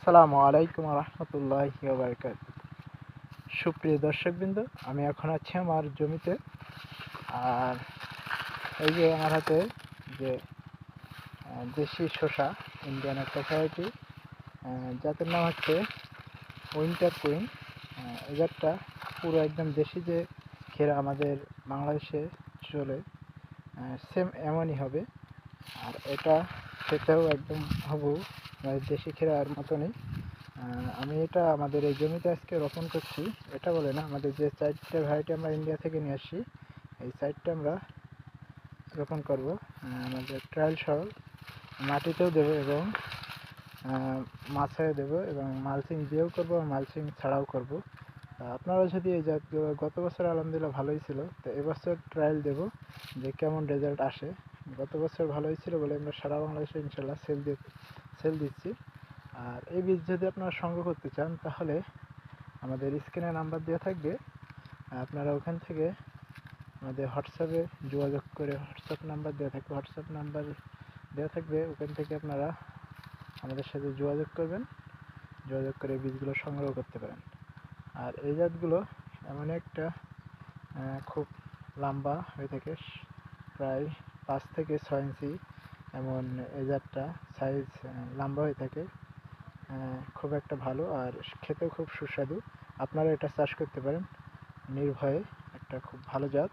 আসসালামু আলাইকুম রহমতুল্লাহি ওয়া বারাকাতুহু। সুপ্রিয় দর্শকবৃন্দ, আমি এখন আছি আমার জমিতে। আর এই যে আমার হাতে যে দেশি শসা, ইন্ডিয়ান একটা ভ্যারাইটি, জাতের নাম হচ্ছে উইন্টার কুইন। এই জাতটা পুরো একদম দেশি যে খেরা আমাদের বাংলাদেশে চলে, সেম এমনই হবে। আর এটা খেতেও একদম হবু দেশি খেরার মতনই। আমি এটা আমাদের এই জমিতে আজকে রোপণ করছি। এটা বলে না, আমাদের যে 4টে ভ্যারাইটি আমরা ইন্ডিয়া থেকে নিয়ে আসছি, এই 4টে আমরা রোপণ করব। আমাদের ট্রায়াল সহ মাটিতেও দেবো এবং মাছায় দেবো এবং মালচিং দিয়েও করবো, মালচিং ছাড়াও করব। আপনারা যদি এই জাতগুলো, গত বছর আলহামদুলিল্লাহ ভালোই ছিল, তো এবছর ট্রায়াল দেব যে কেমন রেজাল্ট আসে। গত বছর ভালোই ছিল বলে আমরা সারা বাংলাদেশে ইনশাল্লাহ সেল দিচ্ছি। আর এই বীজ যদি আপনারা সংগ্রহ করতে চান, তাহলে আমাদের স্ক্রিনে নাম্বার দেওয়া থাকবে, আপনারা ওখান থেকে আমাদের হোয়াটসঅ্যাপে যোগাযোগ করে, হোয়াটসঅ্যাপ নাম্বার দেওয়া থাকবে, ওখান থেকে আপনারা আমাদের সাথে যোগাযোগ করবেন, যোগাযোগ করে বীজগুলো সংগ্রহ করতে পারেন। আর এই জাতগুলো এমন একটা খুব লম্বা হয়ে থাকে, প্রায় 5 থেকে 6 ইঞ্চি এমন এই জাতটা সাইজ লম্বা হয়ে থাকে, খুব একটা ভালো, আর খেতেও খুব সুস্বাদু। আপনারা এটা চাষ করতে পারেন নির্ভয়ে, একটা খুব ভালো জাত।